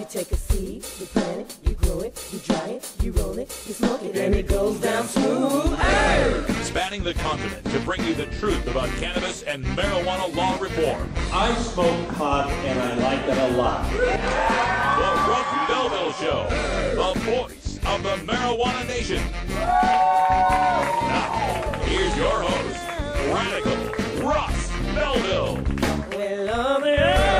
You take a seed, you plant it, you grow it, you dry it, you roll it, you smoke it, and it goes down smooth. Hey! Spanning the continent to bring you the truth about cannabis and marijuana law reform. I smoke pot and I like it a lot. The Russ Belville Show, the voice of the marijuana nation. Now, here's your host, Radical Russ Belville.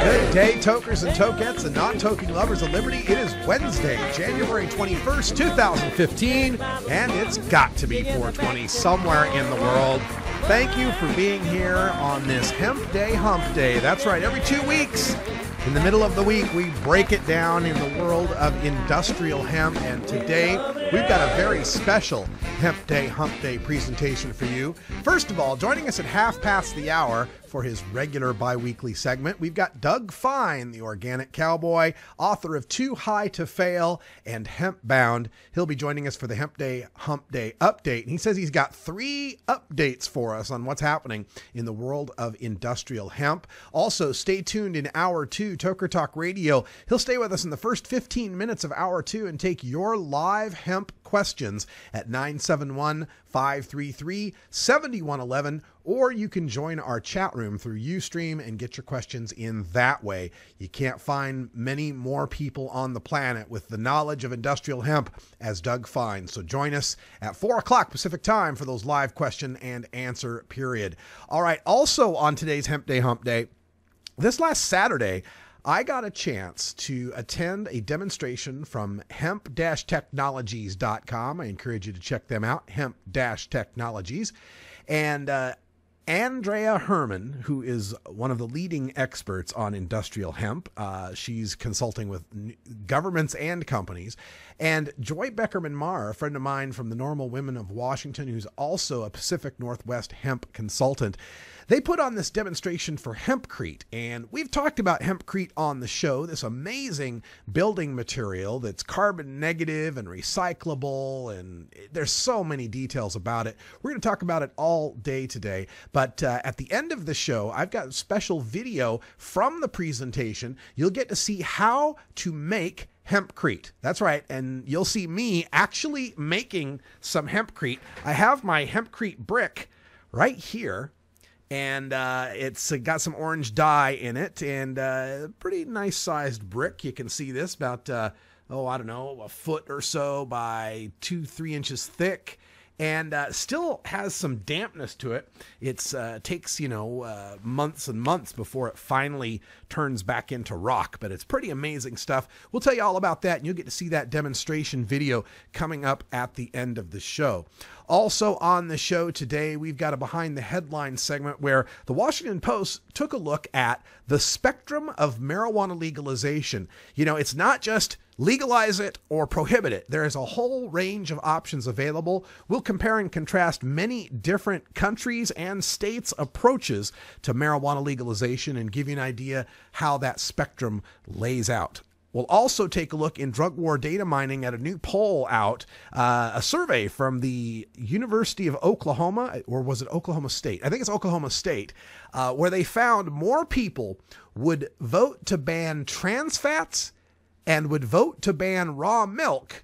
Good day, tokers and tokettes and non-toking lovers of liberty. It is Wednesday, January 21st, 2015, and it's got to be 420 somewhere in the world. Thank you for being here on this Hemp Day Hump Day. That's right, every 2 weeks, in the middle of the week, we break it down in the world of industrial hemp, and today we've got a very special Hemp Day Hump Day presentation for you. First of all, joining us at half past the hour for his regular bi-weekly segment, we've got Doug Fine, the organic cowboy, author of Too High to Fail and Hemp Bound. He'll be joining us for the Hemp Day Hump Day update. And he says he's got 3 updates for us on what's happening in the world of industrial hemp. Also, stay tuned in Hour 2, Toker Talk Radio. He'll stay with us in the first 15 minutes of Hour 2 and take your live hemp questions at 971-533-7111, or you can join our chat room through Ustream and get your questions in that way. You can't find many more people on the planet with the knowledge of industrial hemp as Doug Fine. So join us at 4 o'clock Pacific time for those live question and answer period. All right. Also on today's Hemp Day Hump Day, this last Saturday, I got a chance to attend a demonstration from hemp-technologies.com. I encourage you to check them out, hemp-technologies. And Anndrea Hermann, who is one of the leading experts on industrial hemp. She's consulting with governments and companies. And Joy Beckerman Maher, a friend of mine from the Normal Women of Washington, who's also a Pacific Northwest hemp consultant. They put on this demonstration for Hempcrete, and we've talked about Hempcrete on the show, this amazing building material that's carbon negative and recyclable, and there's so many details about it. We're going to talk about it all day today, but at the end of the show, I've got a special video from the presentation. You'll get to see how to make Hempcrete. That's right, and you'll see me actually making some Hempcrete. I have my Hempcrete brick right here. And it's got some orange dye in it, and a pretty nice sized brick. You can see this about, I don't know, a foot or so by 2-3 inches thick, and still has some dampness to it. It's takes, months and months before it finally turns back into rock, but it's pretty amazing stuff. We'll tell you all about that, and you'll get to see that demonstration video coming up at the end of the show. Also on the show today, we've got a Behind the Headlines segment where the Washington Post took a look at the spectrum of marijuana legalization. It's not just legalize it or prohibit it. There is a whole range of options available. We'll compare and contrast many different countries and states' approaches to marijuana legalization and give you an idea how that spectrum lays out. We'll also take a look in drug war data mining at a new poll out, a survey from the University of Oklahoma, or was it Oklahoma State? I think it's Oklahoma State, where they found more people would vote to ban Transfats and would vote to ban raw milk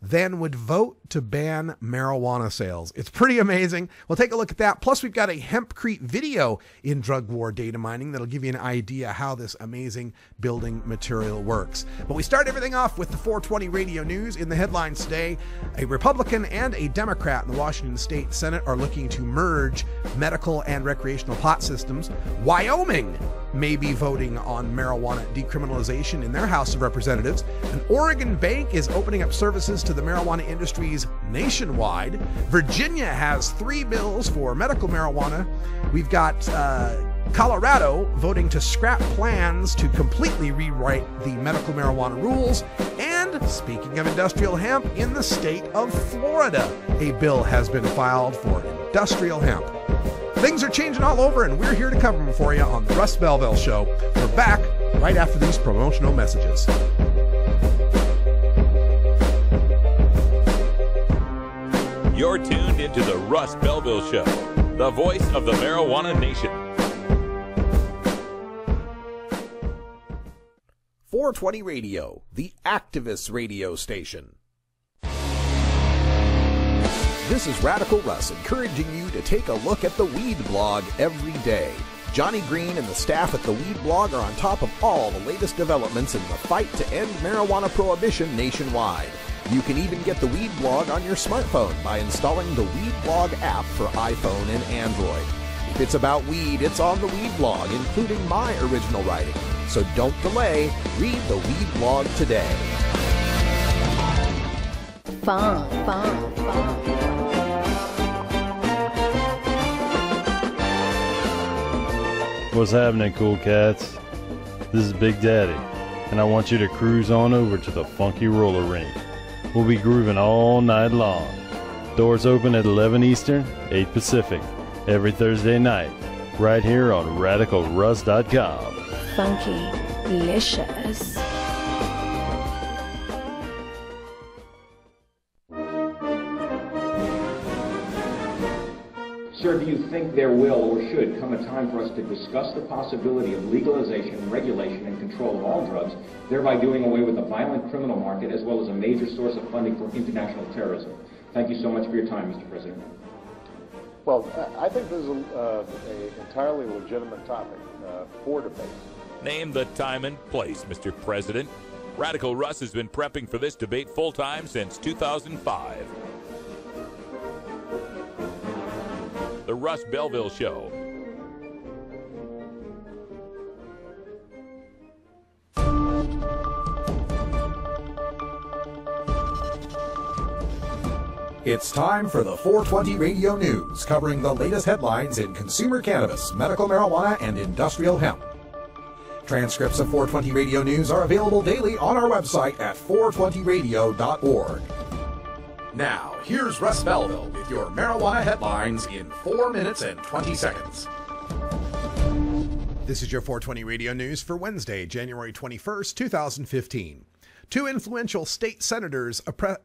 than would vote to ban marijuana sales. It's pretty amazing. We'll take a look at that. Plus, we've got a Hempcrete video in drug war data mining that'll give you an idea how this amazing building material works. But we start everything off with the 420 radio news. In the headlines today, a Republican and a Democrat in the Washington State Senate are looking to merge medical and recreational pot systems. Wyoming may be voting on marijuana decriminalization in their House of Representatives. An Oregon bank is opening up services to the marijuana industries nationwide. Virginia has 3 bills for medical marijuana. We've got Colorado voting to scrap plans to completely rewrite the medical marijuana rules. And speaking of industrial hemp, in the state of Florida, a bill has been filed for industrial hemp. Things are changing all over, and we're here to cover them for you on the Russ Belville Show. We're back right after these promotional messages. You're tuned into the Russ Belville Show, the voice of the marijuana nation. 420 Radio, the activist radio station. This is Radical Russ encouraging you to take a look at the Weed Blog every day. Johnny Green and the staff at the Weed Blog are on top of all the latest developments in the fight to end marijuana prohibition nationwide. You can even get the Weed Blog on your smartphone by installing the Weed Blog app for iPhone and Android. If it's about weed, it's on the Weed Blog, including my original writing. So don't delay. Read the Weed Blog today. Fun. What's happening, cool cats? This is Big Daddy, and I want you to cruise on over to the Funky Roller Rink. We'll be grooving all night long. Doors open at 11 Eastern, 8 Pacific, every Thursday night, right here on RadicalRuss.com. Funky-licious. Sir, do you think there will or should come a time for us to discuss the possibility of legalization, regulation, and control of all drugs, thereby doing away with the violent criminal market as well as a major source of funding for international terrorism? Thank you so much for your time, Mr. President. Well, I think this is an entirely legitimate topic for debate. Name the time and place, Mr. President. Radical Russ has been prepping for this debate full-time since 2005. The Russ Belville Show. It's time for the 420 Radio News, covering the latest headlines in consumer cannabis, medical marijuana, and industrial hemp. Transcripts of 420 Radio News are available daily on our website at 420radio.org. Now, here's Russ Belville with your marijuana headlines in 4 minutes and 20 seconds. This is your 420 Radio News for Wednesday, January 21st, 2015. Two influential state senators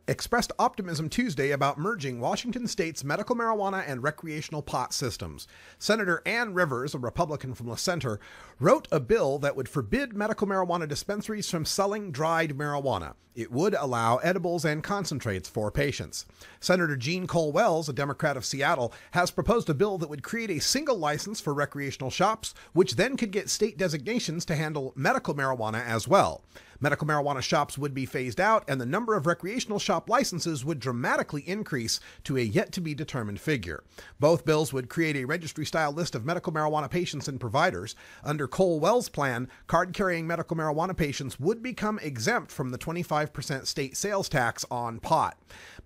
expressed optimism Tuesday about merging Washington state's medical marijuana and recreational pot systems. Senator Ann Rivers, a Republican from the center, wrote a bill that would forbid medical marijuana dispensaries from selling dried marijuana. It would allow edibles and concentrates for patients. Senator Jean Cole Wells, a Democrat of Seattle, has proposed a bill that would create a single license for recreational shops, which then could get state designations to handle medical marijuana as well. Medical marijuana shops would be phased out, and the number of recreational shop licenses would dramatically increase to a yet-to-be-determined figure. Both bills would create a registry-style list of medical marijuana patients and providers. Under Cole Wells' plan, card-carrying medical marijuana patients would become exempt from the 25% state sales tax on pot.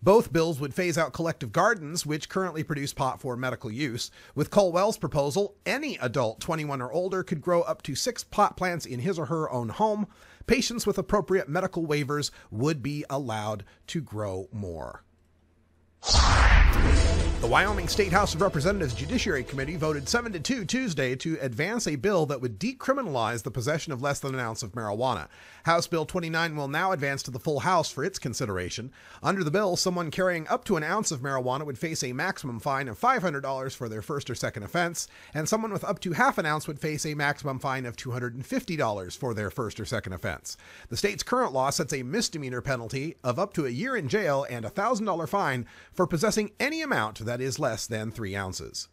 Both bills would phase out collective gardens, which currently produce pot for medical use. With Cole Wells' proposal, any adult 21 or older could grow up to 6 pot plants in his or her own home. Patients with appropriate medical waivers would be allowed to grow more. The Wyoming State House of Representatives Judiciary Committee voted 7-2 Tuesday to advance a bill that would decriminalize the possession of less than an ounce of marijuana. House Bill 29 will now advance to the full House for its consideration. Under the bill, someone carrying up to an ounce of marijuana would face a maximum fine of $500 for their first or second offense, and someone with up to half an ounce would face a maximum fine of $250 for their first or second offense. The state's current law sets a misdemeanor penalty of up to a year in jail and a $1,000 fine for possessing any amount that is less than 3 ounces.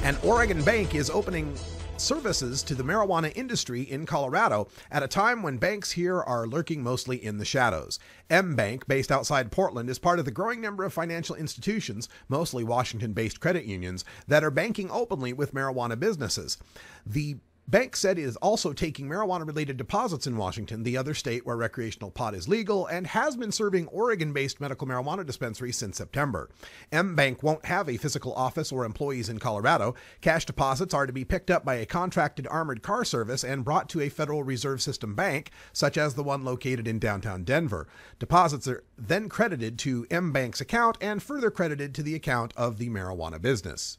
An Oregon bank is opening services to the marijuana industry in Colorado at a time when banks here are lurking mostly in the shadows. Bank, based outside Portland, is part of the growing number of financial institutions, mostly Washington-based credit unions, that are banking openly with marijuana businesses. The bank said it is also taking marijuana-related deposits in Washington, the other state where recreational pot is legal, and has been serving Oregon-based medical marijuana dispensaries since September. Bank won't have a physical office or employees in Colorado. Cash deposits are to be picked up by a contracted armored car service and brought to a Federal Reserve System bank, such as the one located in downtown Denver. Deposits are then credited to Bank's account and further credited to the account of the marijuana business.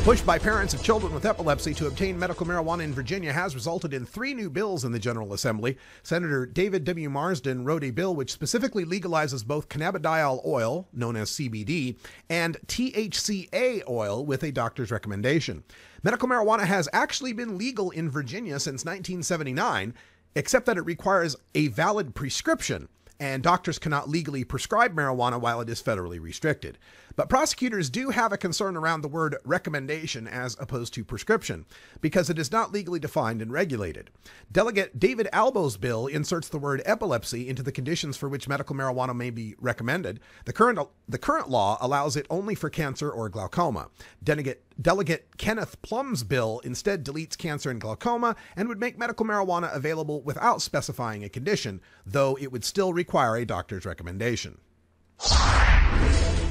Push by parents of children with epilepsy to obtain medical marijuana in Virginia has resulted in 3 new bills in the General Assembly. Senator David W. Marsden wrote a bill which specifically legalizes both cannabidiol oil, known as CBD, and THCA oil with a doctor's recommendation. Medical marijuana has actually been legal in Virginia since 1979, except that it requires a valid prescription, and doctors cannot legally prescribe marijuana while it is federally restricted. But prosecutors do have a concern around the word recommendation as opposed to prescription, because it is not legally defined and regulated. Delegate David Albo's bill inserts the word epilepsy into the conditions for which medical marijuana may be recommended. The current law allows it only for cancer or glaucoma. Delegate Kenneth Plum's bill instead deletes cancer and glaucoma and would make medical marijuana available without specifying a condition, though it would still require a doctor's recommendation.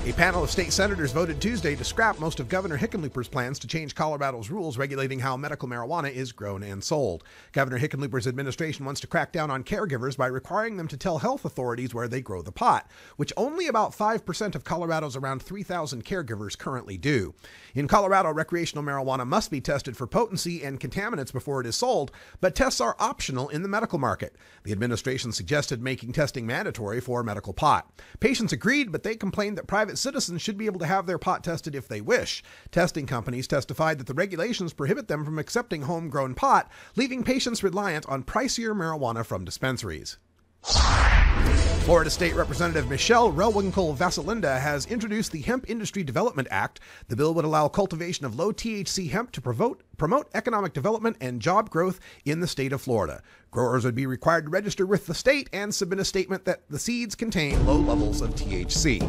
A panel of state senators voted Tuesday to scrap most of Governor Hickenlooper's plans to change Colorado's rules regulating how medical marijuana is grown and sold. Governor Hickenlooper's administration wants to crack down on caregivers by requiring them to tell health authorities where they grow the pot, which only about 5% of Colorado's around 3,000 caregivers currently do. In Colorado, recreational marijuana must be tested for potency and contaminants before it is sold, but tests are optional in the medical market. The administration suggested making testing mandatory for medical pot. Patients agreed, but they complained that private citizens should be able to have their pot tested if they wish. Testing companies testified that the regulations prohibit them from accepting homegrown pot, leaving patients reliant on pricier marijuana from dispensaries. Florida State Representative Michelle Relwinkle-Vasalinda has introduced the Hemp Industry Development Act. The bill would allow cultivation of low-THC hemp to promote economic development and job growth in the state of Florida. Growers would be required to register with the state and submit a statement that the seeds contain low levels of THC.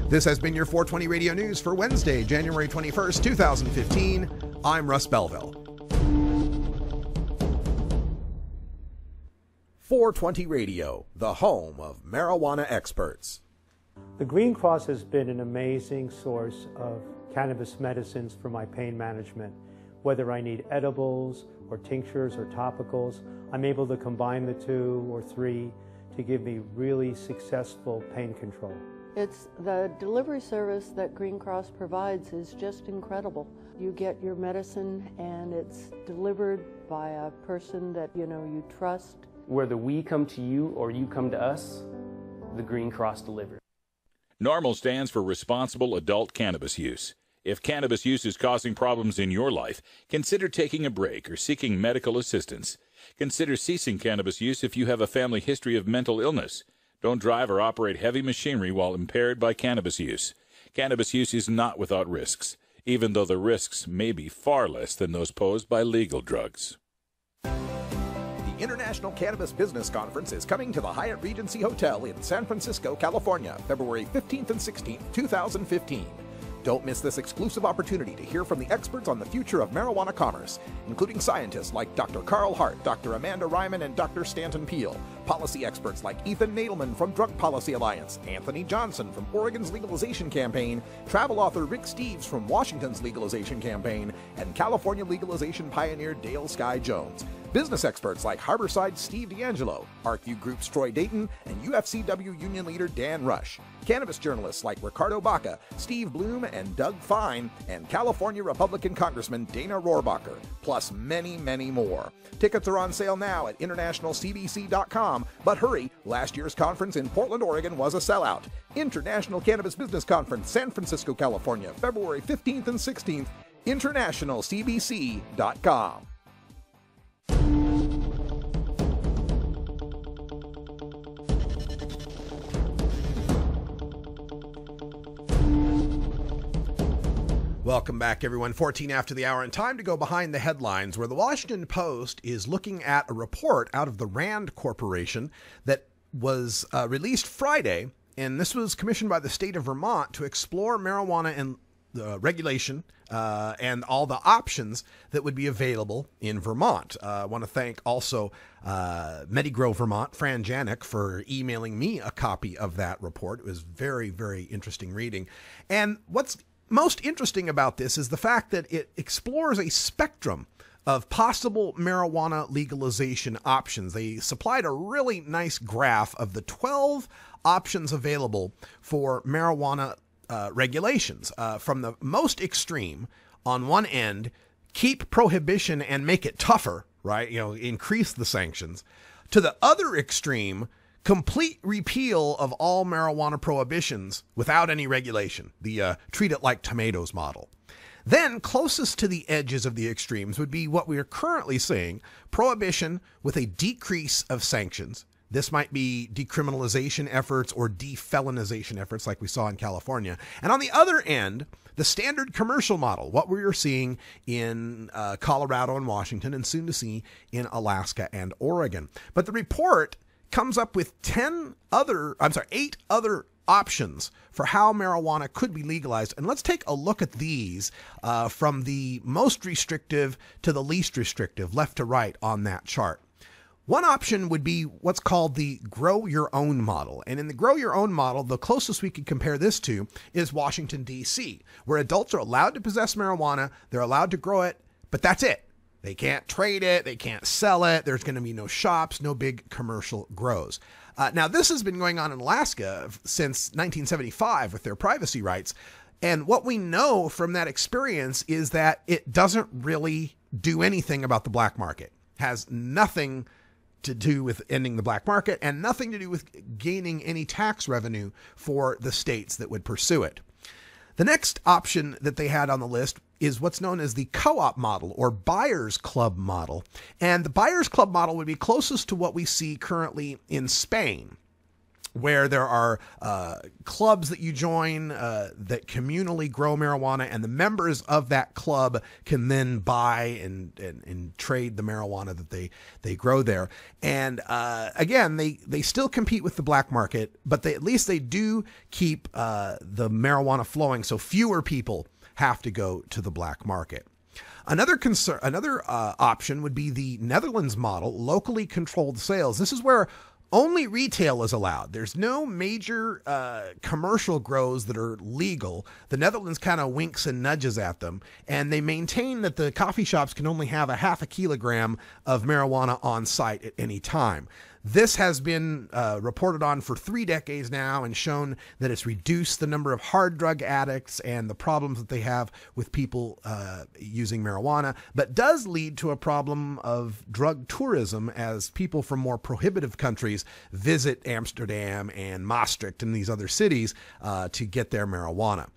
This has been your 420 Radio News for Wednesday, January 21st, 2015. I'm Russ Belville. 420 Radio, the home of marijuana experts. The Green Cross has been an amazing source of cannabis medicines for my pain management. Whether I need edibles or tinctures or topicals, I'm able to combine the 2 or 3 to give me really successful pain control. It's the delivery service that Green Cross provides is just incredible. You get your medicine and it's delivered by a person that you trust. Whether we come to you or you come to us, the Green Cross delivers. NORMAL stands for Responsible Adult Cannabis Use. If cannabis use is causing problems in your life, consider taking a break or seeking medical assistance. Consider ceasing cannabis use if you have a family history of mental illness. Don't drive or operate heavy machinery while impaired by cannabis use. Cannabis use is not without risks, even though the risks may be far less than those posed by legal drugs. The International Cannabis Business Conference is coming to the Hyatt Regency Hotel in San Francisco, California, February 15th and 16th, 2015. Don't miss this exclusive opportunity to hear from the experts on the future of marijuana commerce, including scientists like Dr. Carl Hart, Dr. Amanda Ryman, and Dr. Stanton Peel, policy experts like Ethan Nadelman from Drug Policy Alliance, Anthony Johnson from Oregon's legalization campaign, travel author Rick Steves from Washington's legalization campaign, and California legalization pioneer Dale Sky Jones. Business experts like Harborside Steve D'Angelo, ArcView Group's Troy Dayton, and UFCW union leader Dan Rush. Cannabis journalists like Ricardo Baca, Steve Bloom, and Doug Fine, and California Republican Congressman Dana Rohrabacher, plus many, many more. Tickets are on sale now at internationalcbc.com, but hurry, last year's conference in Portland, Oregon was a sellout. International Cannabis Business Conference, San Francisco, California, February 15th and 16th, internationalcbc.com. Welcome back, everyone. 14 after the hour, and time to go behind the headlines, where the Washington Post is looking at a report out of the Rand Corporation that was released Friday, and this was commissioned by the state of Vermont to explore marijuana and regulation and all the options that would be available in Vermont. I want to thank also MediGrow Vermont, Fran Janik, for emailing me a copy of that report. It was very, very interesting reading. And what's most interesting about this is the fact that it explores a spectrum of possible marijuana legalization options. They supplied a really nice graph of the 12 options available for marijuana regulations, from the most extreme on one end, keep prohibition and make it tougher, right? Increase the sanctions. To the other extreme, complete repeal of all marijuana prohibitions without any regulation, the treat it like tomatoes model. Then, closest to the edges of the extremes would be what we are currently seeing, prohibition with a decrease of sanctions. This might be decriminalization efforts or defelonization efforts like we saw in California. And on the other end, the standard commercial model, what we are seeing in Colorado and Washington, and soon to see in Alaska and Oregon. But the report comes up with 8 other options for how marijuana could be legalized. And let's take a look at these from the most restrictive to the least restrictive, left to right on that chart. One option would be what's called the grow your own model. And in the grow your own model, the closest we could compare this to is Washington, D.C., where adults are allowed to possess marijuana. They're allowed to grow it, but that's it. They can't trade it. They can't sell it. There's going to be no shops, no big commercial grows. Now, this has been going on in Alaska since 1975 with their privacy rights. And what we know from that experience is that it doesn't really do anything about the black market. It has nothing to do with ending the black market and nothing to do with gaining any tax revenue for the states that would pursue it. The next option that they had on the list is what's known as the co-op model or buyer's club model. And the buyer's club model would be closest to what we see currently in Spain, where there are clubs that you join that communally grow marijuana, and the members of that club can then buy and trade the marijuana that they grow there. And again, they still compete with the black market, but at least they do keep the marijuana flowing, so fewer people have to go to the black market. Another option would be the Netherlands model, locally controlled sales. This is where only retail is allowed. There's no major commercial grows that are legal. The Netherlands kind of winks and nudges at them, and they maintain that the coffee shops can only have a half a kilogram of marijuana on site at any time. This has been reported on for 3 decades now and shown that it's reduced the number of hard drug addicts and the problems that they have with people using marijuana, but does lead to a problem of drug tourism as people from more prohibitive countries visit Amsterdam and Maastricht and these other cities to get their marijuana.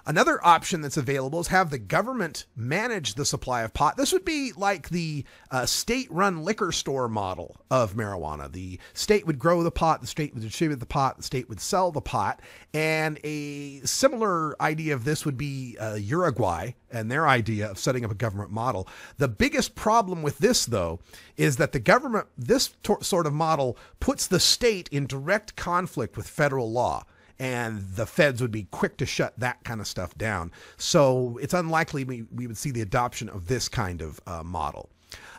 Another option that's available is have the government manage the supply of pot. This would be like the state-run liquor store model of marijuana. The state would grow the pot, the state would distribute the pot, the state would sell the pot. And a similar idea of this would be Uruguay and their idea of setting up a government model. The biggest problem with this, though, is that the government, this sort of model puts the state in direct conflict with federal law. And the feds would be quick to shut that kind of stuff down. So it's unlikely we would see the adoption of this kind of model.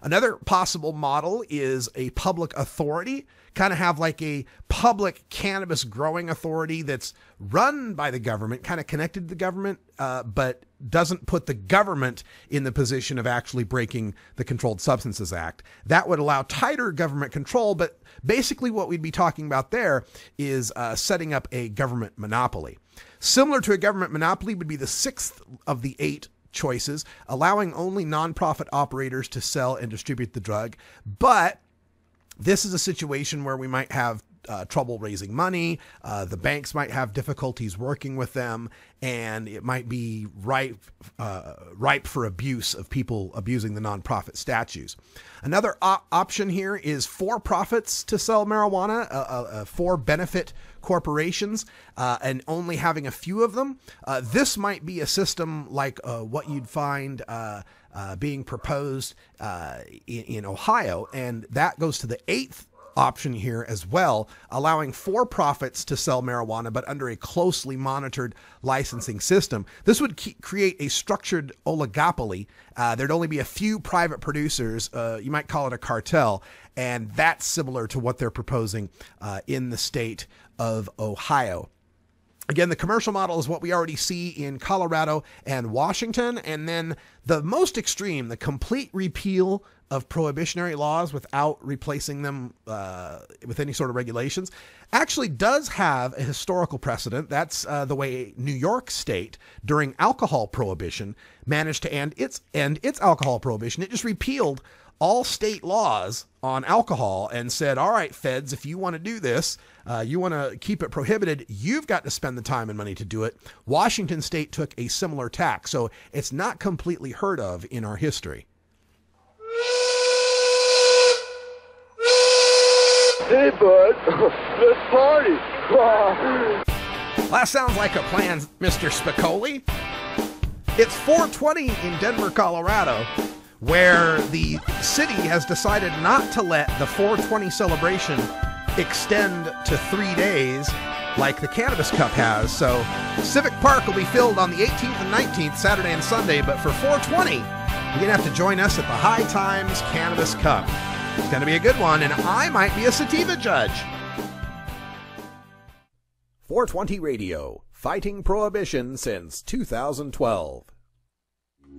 Another possible model is a public authority, kind of have like a public cannabis growing authority that's run by the government, kind of connected to the government, but doesn't put the government in the position of actually breaking the Controlled Substances Act. That would allow tighter government control, but basically what we'd be talking about there is setting up a government monopoly. Similar to a government monopoly would be the 6th of the 8 choices, allowing only nonprofit operators to sell and distribute the drug. But this is a situation where we might have trouble raising money. The banks might have difficulties working with them, and it might be ripe for abuse of people abusing the nonprofit statutes. Another option here is for-profits to sell marijuana, for-benefit corporations, and only having a few of them. This might be a system like what you'd find being proposed in Ohio, and that goes to the 8th option here as well, allowing for-profits to sell marijuana, but under a closely monitored licensing system. This would create a structured oligopoly. There'd only be a few private producers. You might call it a cartel, and that's similar to what they're proposing in the state of Ohio. Again, the commercial model is what we already see in Colorado and Washington. And then the most extreme, the complete repeal of prohibitionary laws without replacing them with any sort of regulations, actually does have a historical precedent. That's the way New York State, during alcohol prohibition, managed to end its alcohol prohibition. It just repealed all state laws on alcohol and said, all right, feds, if you want to do this, you want to keep it prohibited, you've got to spend the time and money to do it. Washington State took a similar tack, so it's not completely heard of in our history. Hey, bud, let's party. That sounds like a plan, Mr. Spicoli. It's 420 in Denver, Colorado, where the city has decided not to let the 420 celebration extend to 3 days like the Cannabis Cup has. So Civic Park will be filled on the 18th and 19th, Saturday and Sunday, but for 420, you're going to have to join us at the High Times Cannabis Cup. It's going to be a good one, and I might be a sativa judge. 420 Radio, fighting prohibition since 2012.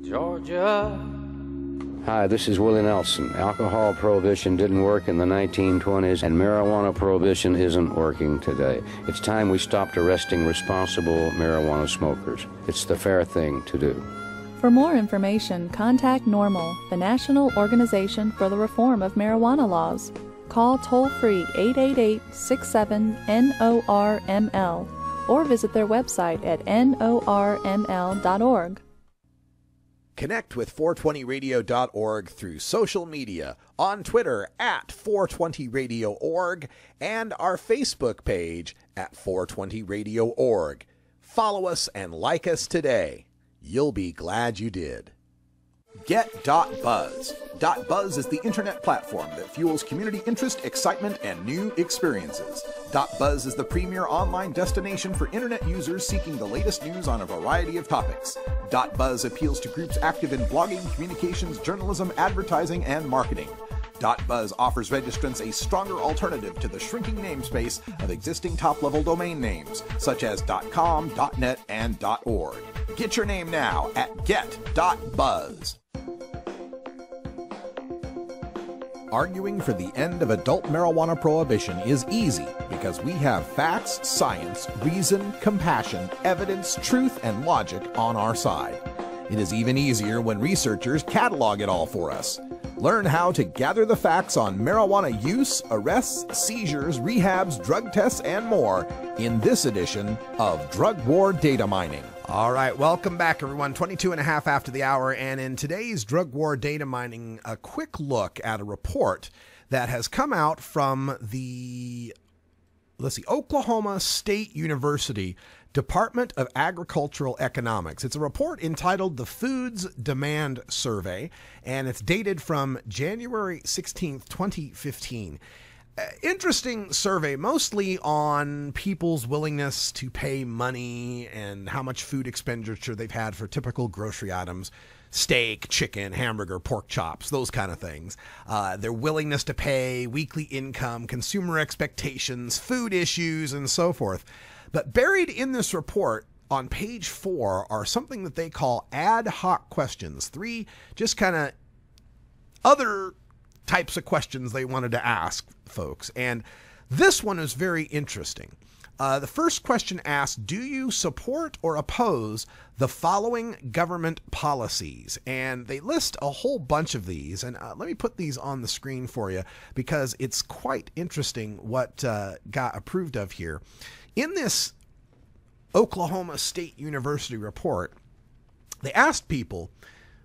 Georgia. Hi, this is Willie Nelson. Alcohol prohibition didn't work in the 1920s, and marijuana prohibition isn't working today. It's time we stopped arresting responsible marijuana smokers. It's the fair thing to do. For more information, contact NORML, the National Organization for the Reform of Marijuana Laws. Call toll-free 888-67-NORML or visit their website at norml.org. Connect with 420radio.org through social media, on Twitter at 420radio.org, and our Facebook page at 420radio.org. Follow us and like us today. You'll be glad you did. Get.Buzz. .Buzz is the internet platform that fuels community interest, excitement, and new experiences. .Buzz is the premier online destination for internet users seeking the latest news on a variety of topics. .Buzz appeals to groups active in blogging, communications, journalism, advertising, and marketing. .Buzz offers registrants a stronger alternative to the shrinking namespace of existing top-level domain names, such as .com, .net, and .org. Get your name now at get.buzz. Arguing for the end of adult marijuana prohibition is easy because we have facts, science, reason, compassion, evidence, truth, and logic on our side. It is even easier when researchers catalog it all for us. Learn how to gather the facts on marijuana use, arrests, seizures, rehabs, drug tests, and more in this edition of Drug War Data Mining. All right, welcome back, everyone. 22 and a half after the hour, and in today's Drug War Data Mining, a quick look at a report that has come out from the, Oklahoma State University Department of Agricultural Economics. It's a report entitled The Foods Demand Survey, and it's dated from January 16th, 2015. Interesting survey, mostly on people's willingness to pay money and how much food expenditure they've had for typical grocery items, steak, chicken, hamburger, pork chops, those kind of things. Their willingness to pay, weekly income, consumer expectations, food issues, and so forth. But buried in this report on page 4 are something that they call ad hoc questions. 3 just kind of other types of questions they wanted to ask folks. And this one is very interesting. The first question asks, do you support or oppose the following government policies? And they list a whole bunch of these. And let me put these on the screen for you because it's quite interesting what got approved of here. In this Oklahoma State University report, they asked people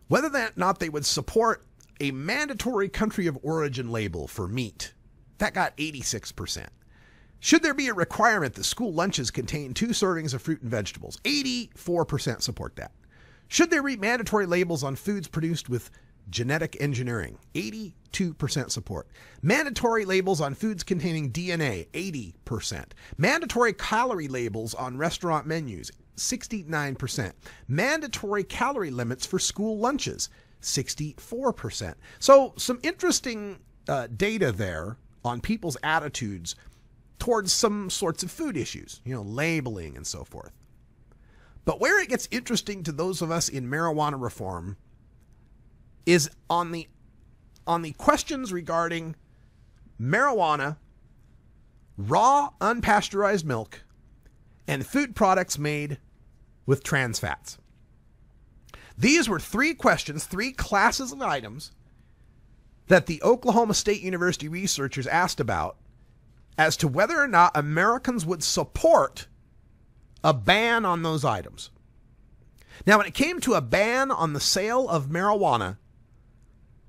whether or not they would support a mandatory country of origin label for meat. That got 86%. Should there be a requirement that school lunches contain 2 servings of fruit and vegetables? 84% support that. Should there be mandatory labels on foods produced with genetic engineering? 82% support. Mandatory labels on foods containing DNA? 80%. Mandatory calorie labels on restaurant menus? 69%. Mandatory calorie limits for school lunches? 64%. So some interesting data there on people's attitudes towards some sorts of food issues, labeling and so forth. But where it gets interesting to those of us in marijuana reform is on the questions regarding marijuana, raw unpasteurized milk, and food products made with trans fats. These were three questions, three classes of items that the Oklahoma State University researchers asked about as to whether or not Americans would support a ban on those items. Now, when it came to a ban on the sale of marijuana,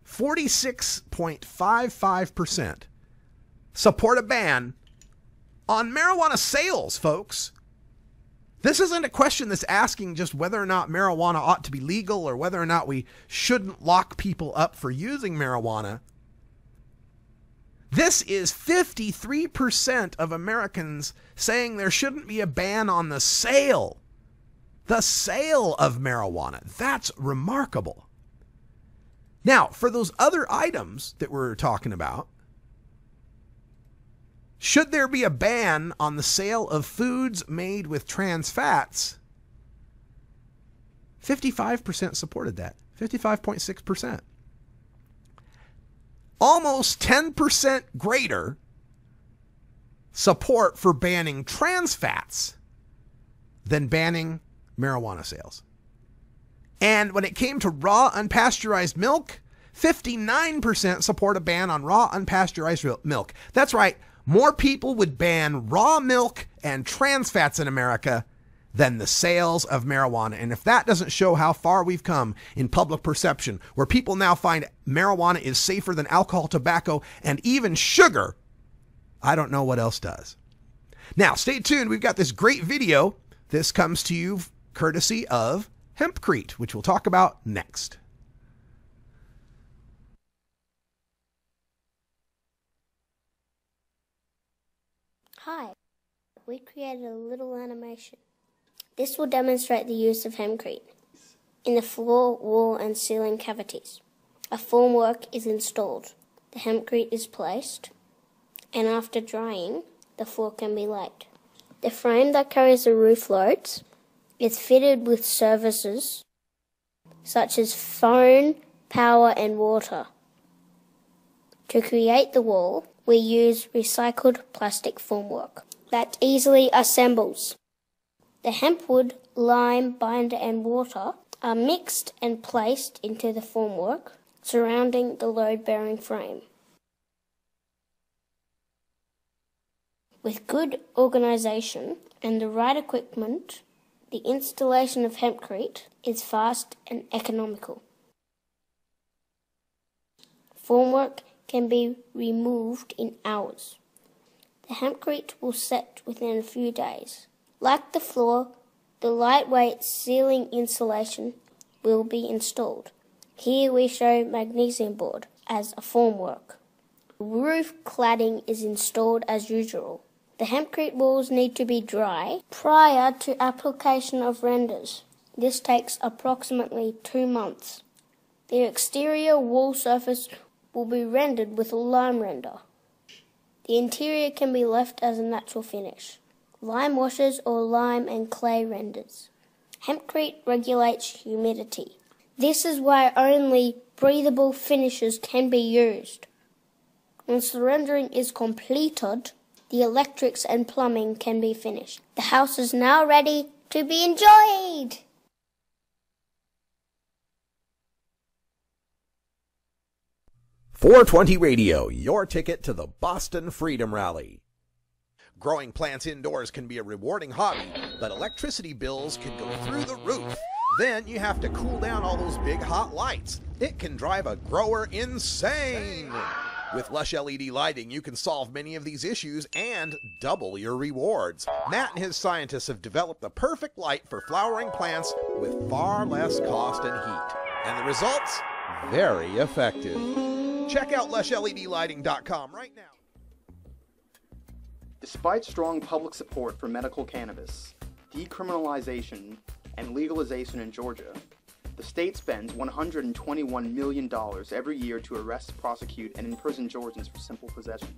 46.55% support a ban on marijuana sales, folks. This isn't a question that's asking just whether or not marijuana ought to be legal or whether or not we shouldn't lock people up for using marijuana. This is 53% of Americans saying there shouldn't be a ban on the sale of marijuana. That's remarkable. Now, for those other items that we're talking about, should there be a ban on the sale of foods made with trans fats? 55% supported that. 55.6%. Almost 10% greater support for banning trans fats than banning marijuana sales. And when it came to raw unpasteurized milk, 59% support a ban on raw unpasteurized milk. That's right. More people would ban raw milk and trans fats in America than the sales of marijuana. And if that doesn't show how far we've come in public perception, where people now find marijuana is safer than alcohol, tobacco, and even sugar, I don't know what else does. Now, stay tuned. We've got this great video. This comes to you courtesy of Hempcrete, which we'll talk about next. Hi, we created a little animation. This will demonstrate the use of Hempcrete in the floor, wall and ceiling cavities. A formwork is installed. The Hempcrete is placed, and after drying, the floor can be laid. The frame that carries the roof loads is fitted with services such as phone, power and water. To create the wall, we use recycled plastic formwork that easily assembles. The hempwood, lime, binder and water are mixed and placed into the formwork surrounding the load-bearing frame. With good organisation and the right equipment, the installation of Hempcrete is fast and economical. Formwork can be removed in hours. The Hempcrete will set within a few days. Like the floor, the lightweight ceiling insulation will be installed. Here we show magnesium board as a formwork. Roof cladding is installed as usual. The Hempcrete walls need to be dry prior to application of renders. This takes approximately 2 months. The exterior wall surface will be rendered with a lime render. The interior can be left as a natural finish. Lime washes or lime and clay renders. Hempcrete regulates humidity. This is why only breathable finishes can be used. Once the rendering is completed, the electrics and plumbing can be finished. The house is now ready to be enjoyed! .420 Radio, your ticket to the Boston Freedom Rally. Growing plants indoors can be a rewarding hobby, but electricity bills can go through the roof. Then you have to cool down all those big hot lights. It can drive a grower insane. With Lush LED lighting, you can solve many of these issues and double your rewards. Matt and his scientists have developed the perfect light for flowering plants with far less cost and heat. And the results? Very effective. Check out LushLEDlighting.com right now. Despite strong public support for medical cannabis, decriminalization, and legalization in Georgia, the state spends $121 million every year to arrest, prosecute, and imprison Georgians for simple possession.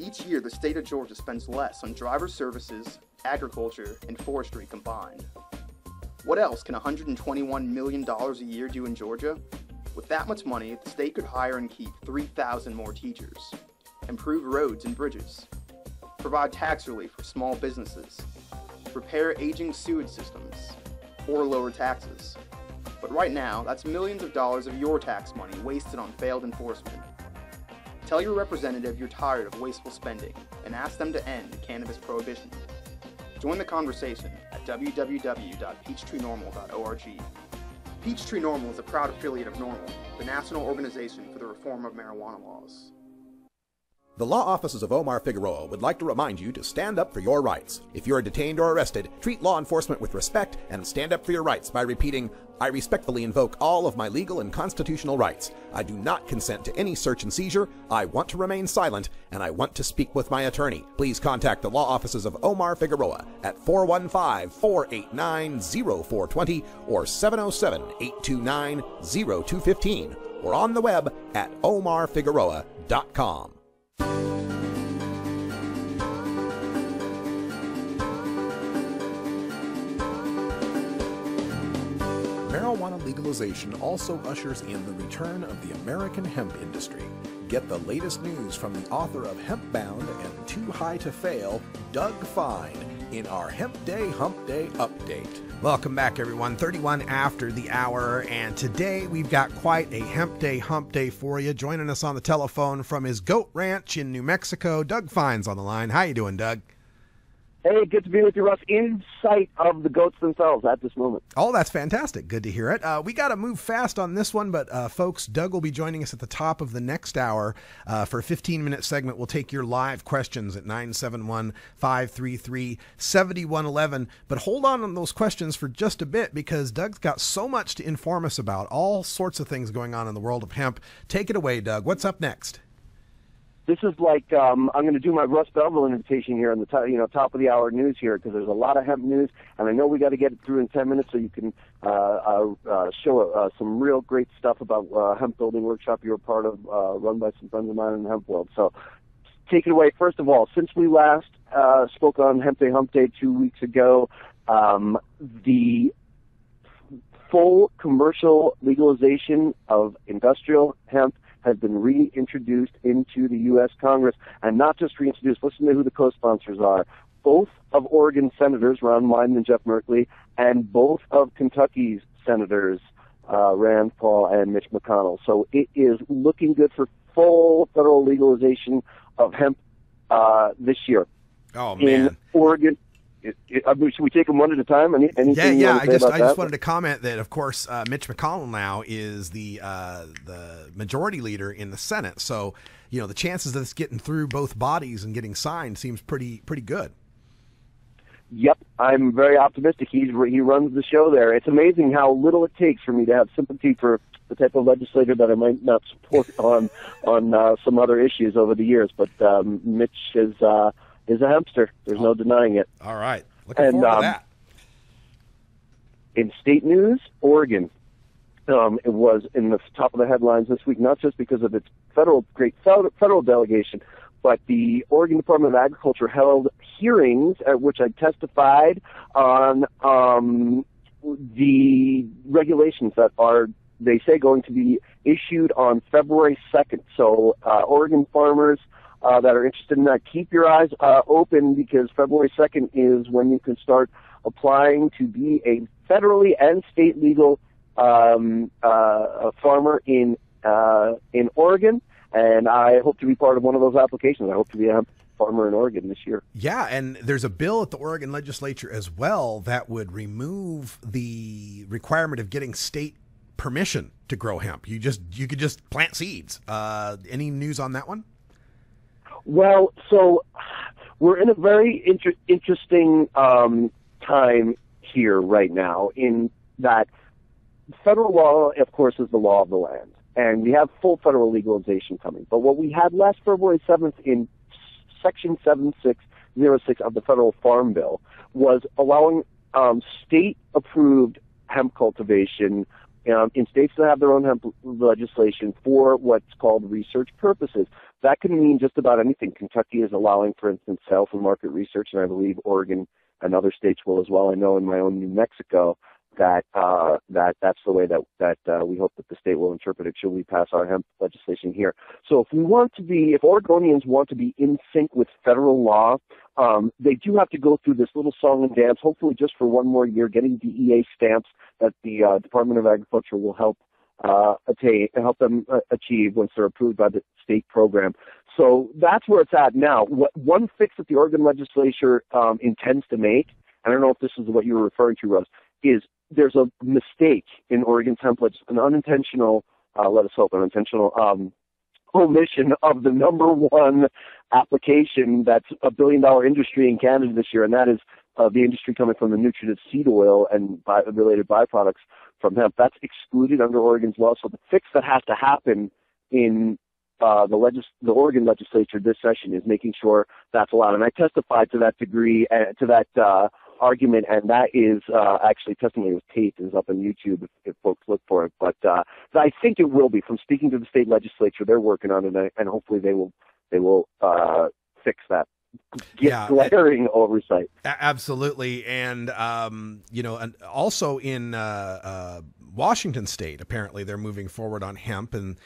Each year, the state of Georgia spends less on driver services, agriculture, and forestry combined. What else can $121 million a year do in Georgia? With that much money, the state could hire and keep 3,000 more teachers, improve roads and bridges, provide tax relief for small businesses, repair aging sewage systems, or lower taxes. But right now, that's millions of dollars of your tax money wasted on failed enforcement. Tell your representative you're tired of wasteful spending and ask them to end cannabis prohibition. Join the conversation at www.peachtreenormal.org. Peachtree Normal is a proud affiliate of NORML, the National Organization for the Reform of Marijuana Laws. The law offices of Omar Figueroa would like to remind you to stand up for your rights. If you are detained or arrested, treat law enforcement with respect and stand up for your rights by repeating, "I respectfully invoke all of my legal and constitutional rights. I do not consent to any search and seizure. I want to remain silent, and I want to speak with my attorney." Please contact the law offices of Omar Figueroa at 415-489-0420 or 707-829-0215 or on the web at omarfigueroa.com. Marijuana legalization also ushers in the return of the American hemp industry. Get the latest news from the author of Hempbound and Too High to Fail, Doug Fine, in our Hemp Day Hump Day update. Welcome back, everyone. 31 after the hour, and today we've got quite a Hemp Day Hump Day for you. Joining us on the telephone from his goat ranch in New Mexico, Doug Fine's on the line. How you doing, Doug? Hey, good to be with you, Russ, in sight of the goats themselves at this moment. Oh, that's fantastic. Good to hear it. We got to move fast on this one, but folks, Doug will be joining us at the top of the next hour for a 15-minute segment. We'll take your live questions at 971-533-7111. But hold on those questions for just a bit, because Doug's got so much to inform us about, all sorts of things going on in the world of hemp. Take it away, Doug. What's up next? This is like I'm going to do my Russ Belville invitation here on the top of the hour news here, because there's a lot of hemp news, and I know we got to get it through in 10 minutes so you can show some real great stuff about hemp building workshop you were part of, run by some friends of mine in the hemp world. So take it away. First of all, since we last spoke on Hemp Day Hump Day 2 weeks ago, the full commercial legalization of industrial hemp has been reintroduced into the U.S. Congress, and not just reintroduced. Listen to who the co-sponsors are. Both of Oregon's senators, Ron Wyden and Jeff Merkley, and both of Kentucky's senators, Rand Paul and Mitch McConnell. So it is looking good for full federal legalization of hemp this year. Oh, man. In Oregon. Should we take them one at a time? Anything yeah. I just wanted to comment that, of course, Mitch McConnell now is the majority leader in the Senate. So, the chances of this getting through both bodies and getting signed seems pretty good. Yep, I'm very optimistic. He runs the show there. It's amazing how little it takes for me to have sympathy for the type of legislator that I might not support on some other issues over the years. But Mitch is a hempster. There's no denying it. All right. Looking forward to that. In state news, Oregon, it was in the top of the headlines this week, not just because of its great federal delegation, but the Oregon Department of Agriculture held hearings at which I testified on the regulations that are, they say, going to be issued on February 2nd. So Oregon farmers that are interested in that, keep your eyes open, because February 2nd is when you can start applying to be a federally and state legal farmer in Oregon, and I hope to be part of one of those applications. I hope to be a hemp farmer in Oregon this year. Yeah, and there's a bill at the Oregon legislature as well that would remove the requirement of getting state permission to grow hemp. You could just plant seeds. Any news on that one? Well, so we're in a very interesting time here right now, in that federal law, of course, is the law of the land, and we have full federal legalization coming. But what we had last February 7th in Section 7606 of the Federal Farm Bill was allowing state-approved hemp cultivation in states that have their own hemp legislation for what's called research purposes. That can mean just about anything. Kentucky is allowing, for instance, sales and market research, and I believe Oregon and other states will as well. I know in my own New Mexico that's the way that we hope that the state will interpret it should we pass our hemp legislation here. So if Oregonians want to be in sync with federal law, they do have to go through this little song and dance, hopefully just for one more year, getting DEA stamps that the Department of Agriculture will help them achieve once they're approved by the state program. So that's where it's at now. One fix that the Oregon legislature intends to make, and I don't know if this is what you were referring to, Russ, is there's a mistake in Oregon's hemp legislation, an unintentional, let us hope, unintentional omission of the number one application that's $1 billion industry in Canada this year, and that is the industry coming from the nutritive seed oil and related byproducts from hemp. That's excluded under Oregon's law. So the fix that has to happen in the Oregon legislature this session is making sure that's allowed. And I testified to that degree, to that argument, and that is actually testimony with taped, is up on YouTube if folks look for it. But I think it will be. From speaking to the state legislature, they're working on it, and hopefully they will fix that. Glaring oversight. Absolutely, and and also in Washington State, apparently they're moving forward on hemp, and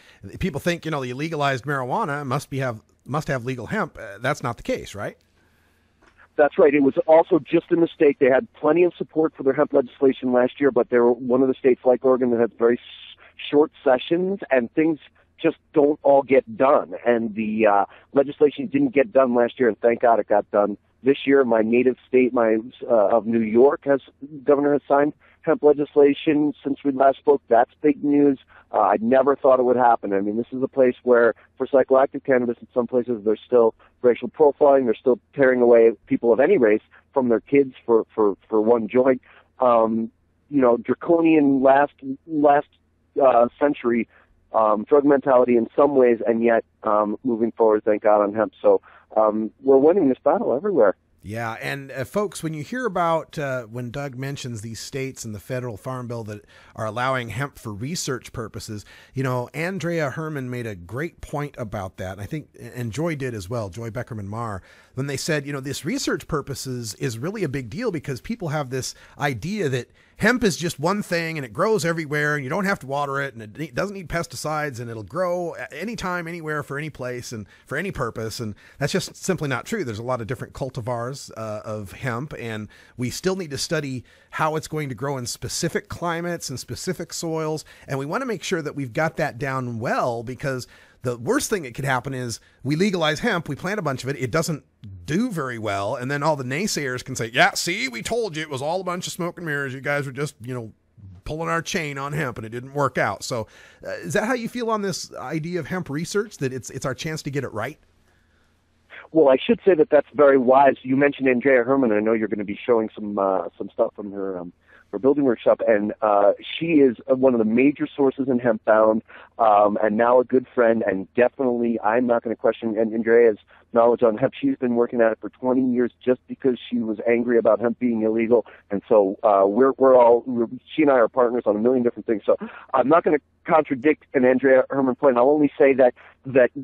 people think you legalized marijuana must have legal hemp. That's not the case, right? That's right. It was also just a mistake. They had plenty of support for their hemp legislation last year, but they were one of the states like Oregon that had very short sessions, and things just don't all get done. And the legislation didn't get done last year, and thank God it got done this year. My native state, of New York, governor has signed hemp legislation since we last spoke. That's big news. I never thought it would happen. I mean, this is a place where, for psychoactive cannabis, in some places there's still racial profiling. They're still tearing away people of any race from their kids for one joint. Draconian last century drug mentality in some ways, and yet moving forward, thank God, on hemp. So we're winning this battle everywhere. Yeah, and folks, when you hear about when Doug mentions these states and the federal farm bill that are allowing hemp for research purposes, Anndrea Hermann made a great point about that. I think, and Joy did as well, Joy Beckerman Maher, when they said, this research purposes is really a big deal because people have this idea that hemp is just one thing and it grows everywhere and you don't have to water it and it doesn't need pesticides and it'll grow anytime, anywhere, for any place and for any purpose. And that's just simply not true. There's a lot of different cultivars of hemp, and we still need to study how it's going to grow in specific climates and specific soils. And we want to make sure that we've got that down well, because the worst thing that could happen is we legalize hemp, we plant a bunch of it, it doesn't do very well, and then all the naysayers can say, yeah, see, we told you it was all a bunch of smoke and mirrors. You guys were just, pulling our chain on hemp and it didn't work out. So is that how you feel on this idea of hemp research, that it's our chance to get it right? Well, I should say that that's very wise. You mentioned Anndrea Hermann. I know you're going to be showing some stuff from her building workshop, and she is one of the major sources in hempbound, and now a good friend, and definitely I'm not going to question Anndrea's knowledge on hemp. She's been working at it for 20 years just because she was angry about hemp being illegal, and so she and I are partners on a million different things. So I'm not going to contradict an Anndrea Hermann point. I'll only say that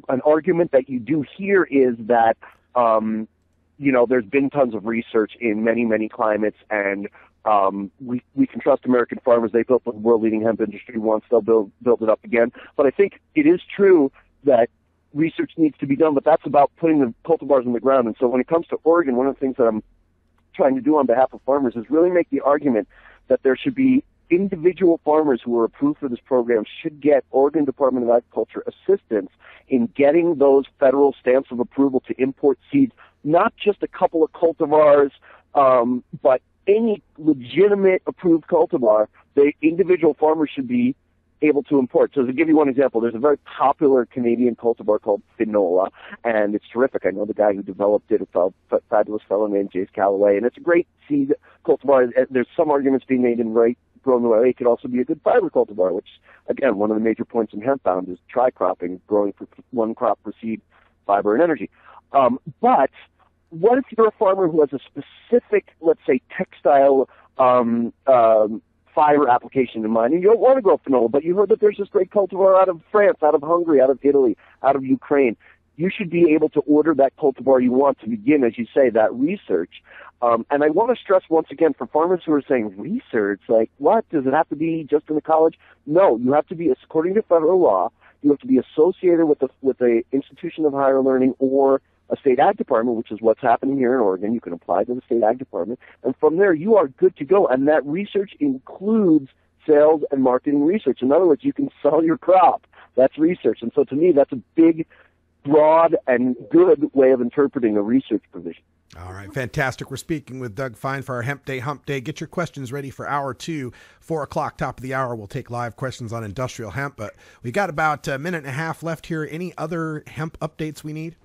an argument that you do hear is that there's been tons of research in many, many climates, and we can trust American farmers. They built the world-leading hemp industry once. They'll build it up again. But I think it is true that research needs to be done, but that's about putting the cultivars in the ground. And so when it comes to Oregon, one of the things that I'm trying to do on behalf of farmers is really make the argument that there should be individual farmers who are approved for this program should get Oregon Department of Agriculture assistance in getting those federal stamps of approval to import seeds, not just a couple of cultivars, but any legitimate approved cultivar. The individual farmers should be able to import. So to give you one example, there's a very popular Canadian cultivar called Finola, and it's terrific. I know the guy who developed it. It's a fabulous fellow named Jace Calloway, and it's a great seed cultivar. There's some arguments being made in grown the right way. It could also be a good fiber cultivar, which, again, one of the major points in hempbound is tri-cropping, growing for one crop for seed, fiber, and energy. But what if you're a farmer who has a specific, let's say, textile fire application in mind, and you don't want to grow canola, but you heard that there's this great cultivar out of France, out of Hungary, out of Italy, out of Ukraine. You should be able to order that cultivar you want to begin, as you say, that research. And I want to stress once again for farmers who are saying research, like what? Does it have to be just in the college? No, you have to be, according to federal law, you have to be associated with a institution of higher learning or a state ag department, which is what's happening here in Oregon. You can apply to the state ag department, and from there you are good to go. And that research includes sales and marketing research. In other words, you can sell your crop. That's research. And so to me, that's a big, broad, and good way of interpreting a research provision. All right, fantastic. We're speaking with Doug Fine for our Hemp Day Hump Day. Get your questions ready for hour 2, 4 o'clock, top of the hour. We'll take live questions on industrial hemp, but we got about a minute and a half left here. Any other hemp updates we need?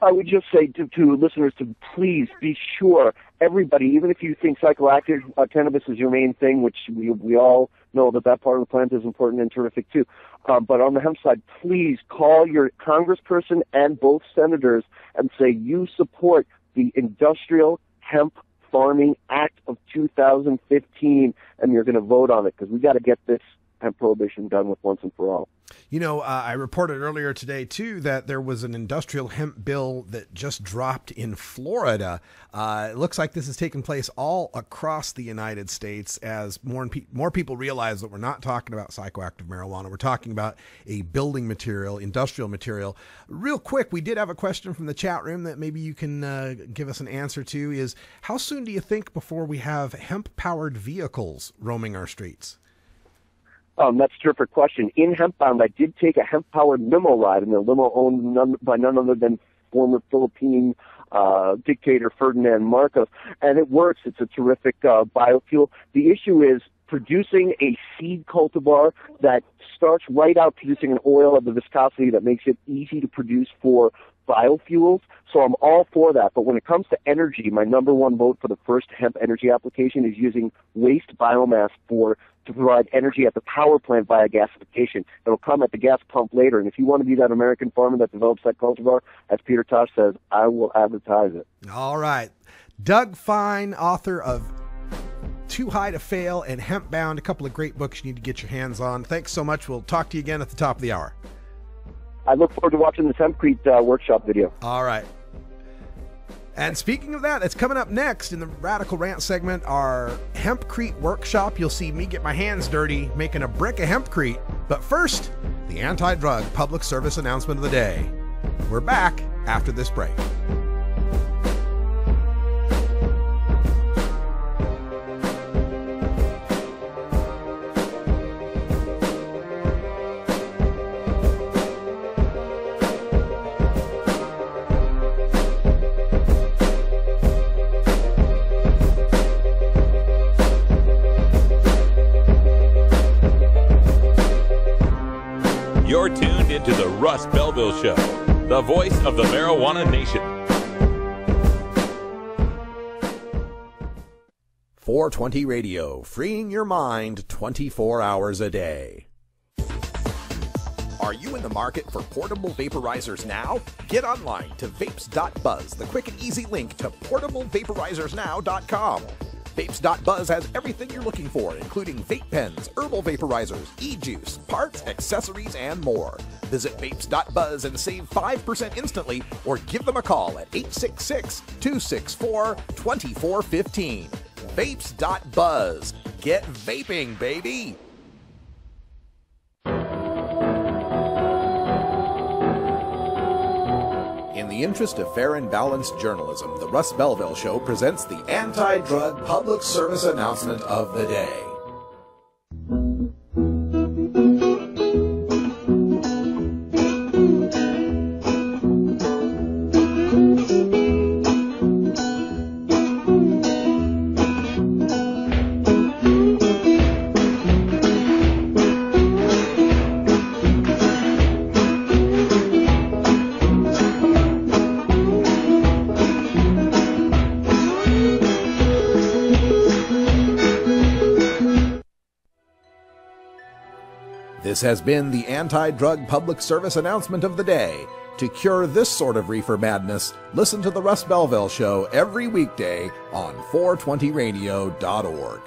I would just say to listeners to please be sure, everybody, even if you think psychoactive cannabis is your main thing, which we all know that part of the plant is important and terrific too, but on the hemp side, please call your congressperson and both senators and say you support the Industrial Hemp Farming Act of 2015, and you're going to vote on it, because we got to get this hemp prohibition done with once and for all. You know, I reported earlier today, too, that there was an industrial hemp bill that just dropped in Florida. It looks like this has taken place all across the United States as more people realize that we're not talking about psychoactive marijuana. We're talking about a building material, industrial material. Real quick, we did have a question from the chat room that maybe you can give us an answer to, is how soon do you think before we have hemp-powered vehicles roaming our streets? That's a terrific question. In Hempbound, I did take a hemp-powered limo ride, and the limo owned by none other than former Philippine dictator Ferdinand Marcos, and it works. It's a terrific biofuel. The issue is producing a seed cultivar that starts right out producing an oil of the viscosity that makes it easy to produce for biofuels. So I'm all for that. But when it comes to energy, my number one vote for the first hemp energy application is using waste biomass to provide energy at the power plant via gasification. It'll come at the gas pump later. And if you want to be that American farmer that develops that cultivar, as Peter Tosh says, I will advertise it. All right. Doug Fine, author of Too High to Fail and Hempbound, a couple of great books you need to get your hands on. Thanks so much. We'll talk to you again at the top of the hour. I look forward to watching this Hempcrete workshop video. All right. And speaking of that, it's coming up next in the Radical Rant segment, our Hempcrete workshop. You'll see me get my hands dirty making a brick of hempcrete. But first, the anti-drug public service announcement of the day. We're back after this break. You're tuned into the Russ Belville Show, the voice of the marijuana nation. 420 Radio, freeing your mind 24 hours a day. Are you in the market for portable vaporizers now? Get online to vapes.buzz, the quick and easy link to portablevaporizers.now.com. Vapes.buzz has everything you're looking for, including vape pens, herbal vaporizers, e-juice, parts, accessories, and more. Visit vapes.buzz and save 5% instantly, or give them a call at 866-264-2415. Vapes.buzz. Get vaping, baby! In the interest of fair and balanced journalism, the Russ Belville Show presents the anti-drug public service announcement of the day. This has been the anti-drug public service announcement of the day. To cure this sort of reefer madness, listen to the Russ Belville Show every weekday on 420radio.org.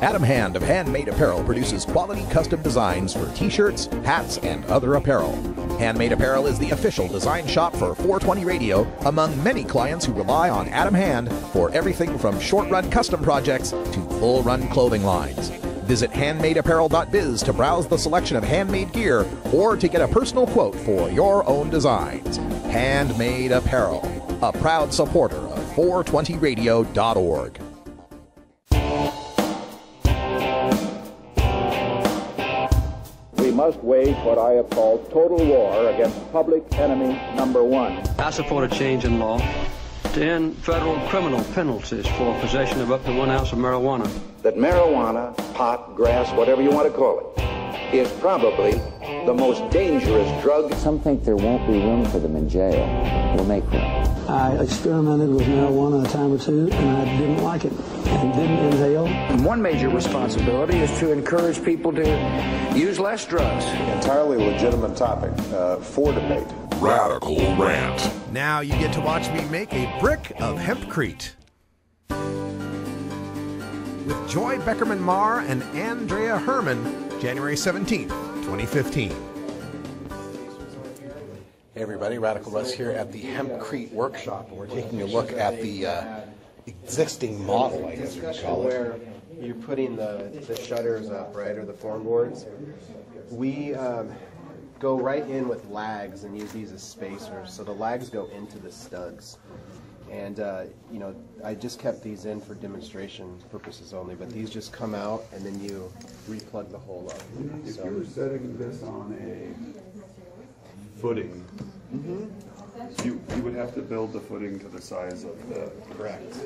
Adam Hand of Handmade Apparel produces quality custom designs for t-shirts, hats, and other apparel. Handmade Apparel is the official design shop for 420 Radio, among many clients who rely on Adam Hand for everything from short-run custom projects to full-run clothing lines. Visit handmadeapparel.biz to browse the selection of handmade gear or to get a personal quote for your own designs. Handmade Apparel, a proud supporter of 420radio.org. We must wage what I have called total war against public enemy number one. I support a change in law to end federal criminal penalties for possession of up to 1 ounce of marijuana. That marijuana, pot, grass, whatever you want to call it, is probably the most dangerous drug. Some think there won't be room for them in jail. We'll make room. I experimented with marijuana a time or two, and I didn't like it and didn't inhale. And one major responsibility is to encourage people to use less drugs. Entirely legitimate topic for debate. Radical Rant. Now you get to watch me make a brick of hempcrete. With Joy Beckerman Maher and Anndrea Hermann, January 17th, 2015. Hey everybody, Radical Russ here at the Hempcrete workshop. We're taking a look at the existing model, I guess you could call it. Where you're putting the shutters up, right, or the form boards. We go right in with lags and use these as spacers. So the lags go into the studs. And, you know, I just kept these in for demonstration purposes only, but these just come out and then you replug the hole up. If you were setting this on a footing, you would have to build the footing to the size of the... Correct.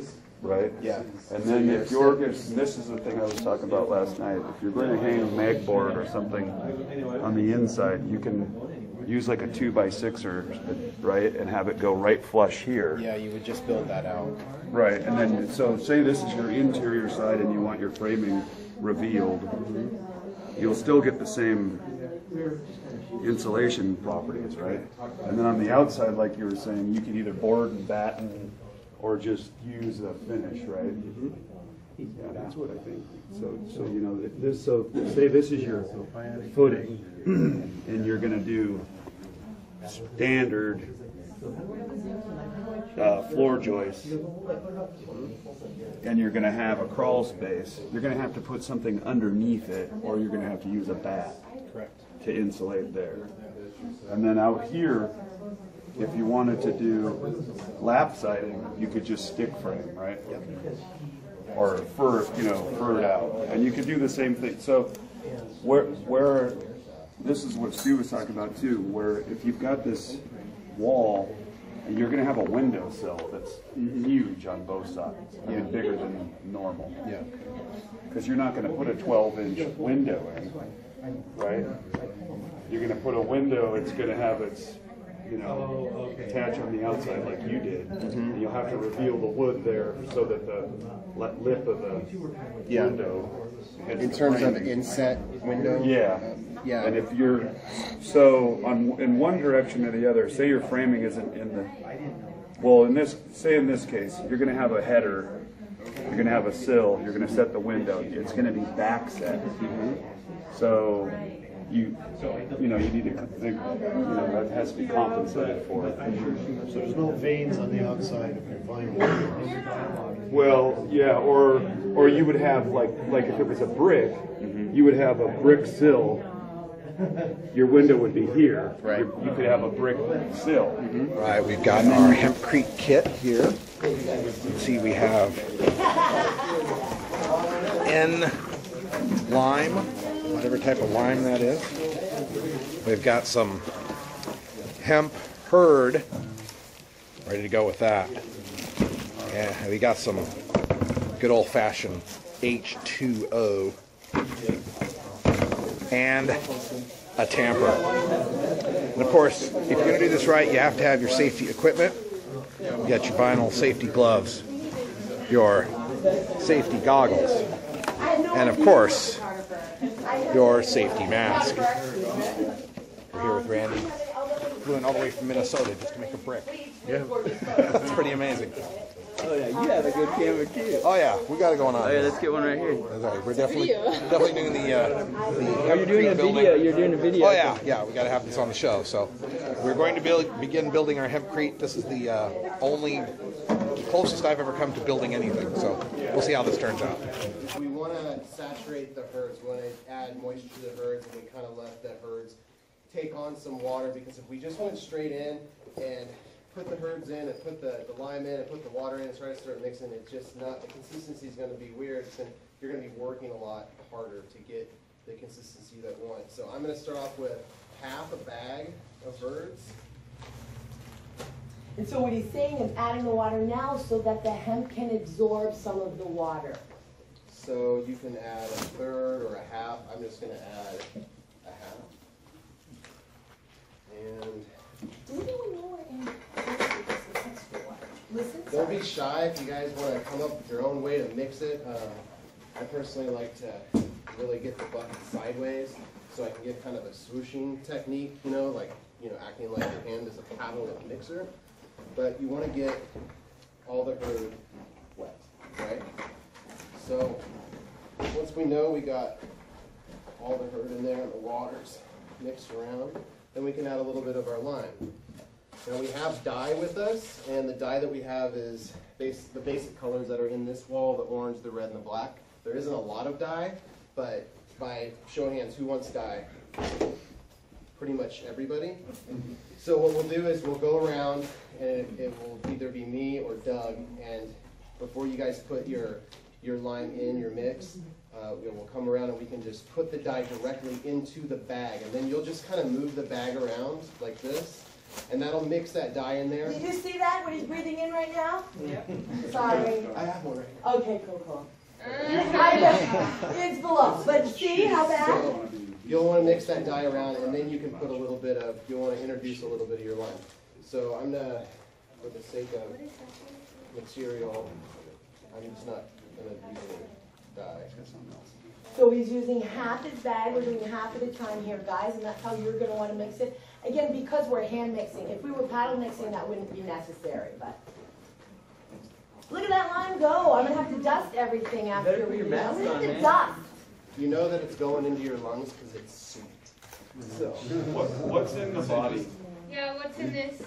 Right? Yeah. And then if you're, this is the thing I was talking about last night, if you're going to hang a mag board or something on the inside, you can use like a 2x6 right, and have it go right flush here. Yeah, you would just build that out. Right, and then, so say this is your interior side and you want your framing revealed, you'll still get the same insulation properties, right? And then on the outside, like you were saying, you can either board and batten or just use a finish, right? Yeah, that's what I think. So you know, if this, so say this is your footing, and you're going to do standard floor joists, and you're going to have a crawl space. You're going to have to put something underneath it, or you're going to have to use a bat to insulate there. And then out here, if you wanted to do lap siding, you could just stick frame, right? Or fur it out, and you could do the same thing. So, where this is what Stu was talking about too, where if you've got this wall, and you're going to have a windowsill that's huge on both sides, I mean bigger than normal. Yeah. Because you're not going to put a 12-inch window in, right? You're going to put a window. It's going to have its attach on the outside like you did. And you'll have to reveal the wood there so that the lip of the window hits in terms of inset window? Yeah. Yeah. And if you're, so in one direction or the other, say your framing isn't in the, well, in this case, you're going to have a header, you're going to have a sill, you're going to set the window, it's going to be back set. So you need to think, that has to be compensated for. So there's no veins on the outside of your vinyl. Well, yeah, or you would have like if it was a brick, you would have a brick sill. Your window would be here. Right. You could have a brick sill. Right. We've got our Hempcrete kit here. You can see we have N lime, whatever type of lime that is. We've got some hemp hurd, ready to go with that. Yeah, we got some good old-fashioned H2O and a tamper. And of course, if you're going to do this right, you have to have your safety equipment. You got your vinyl safety gloves, your safety goggles, and of course, your safety mask. We're here with Randy. flew in all the way from Minnesota just to make a brick. Yeah. It's pretty amazing. Oh yeah, you have a good camera too. Oh yeah, we got it going on. Oh yeah, let's get one right here. That's right. We're definitely doing the Oh, you're doing a video. You're doing a video. Oh yeah, we got to have this on the show. So we're going to begin building our Hempcrete. This is the closest I've ever come to building anything. So we'll see how this turns out. We want to saturate the herds. We want to add moisture to the herds, and we kind of let the herds take on some water, because if we just went straight in and put the herds in and put the lime in and put the water in and try to start mixing, it's just not, the consistency is going to be weird. You're going to be working a lot harder to get the consistency that you want. So I'm going to start off with half a bag of herds. And so what he's saying is adding the water now so that the hemp can absorb some of the water. So you can add a third or a half. I'm just going to add a half. And does anyone know where extra water? Listen, don't be shy if you guys want to come up with your own way to mix it. I personally like to really get the bucket sideways so I can get kind of a swooshing technique, acting like your hand is a paddle of a mixer. But you want to get all the herd wet, right? So once we know we got all the herd in there and the water's mixed around, then we can add a little bit of our lime. Now we have dye with us, and the dye that we have is the basic colors that are in this wall, the orange, the red, and the black. There isn't a lot of dye, but by show of hands, who wants dye? Pretty much everybody. So what we'll do is we'll go around, and it will either be me or Doug, and before you guys put your lime in your mix, we'll come around and we can just put the dye directly into the bag, and then you'll just kind of move the bag around like this, and that'll mix that dye in there. Did you see that, what he's breathing in right now? Yeah. Sorry. I have one right here. Okay, cool. It's below, but see how bad? So you'll want to mix that dye around, and then you can put you'll want to introduce a little bit of your lime. So I'm going to, for the sake of material, I'm just not going to use dye. So he's using half his bag. We're doing half at a time here, guys, and that's how you're going to want to mix it. Again, because we're hand mixing. If we were paddle mixing, that wouldn't be necessary. But look at that lime go. I'm going to have to dust everything after we do. I'm going to have to dust. You know that it's going into your lungs because it's sweet. So what's in the body? Yeah, what's in this?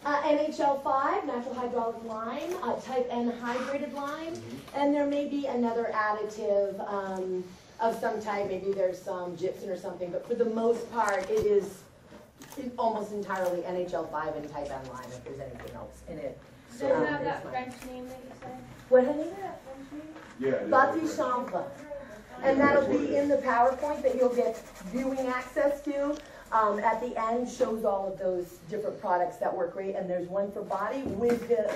NHL5, natural hydraulic lime, type N hydrated lime, and there may be another additive of some type. Maybe there's some gypsum or something, but for the most part, it is almost entirely NHL5 and type N lime if there's anything else in it. Does it have that French name that you said? What, honey? That French name? Yeah. Bati Champa. And that'll be in the PowerPoint that you'll get viewing access to. At the end shows all of those different products that work great, and there's one for body with the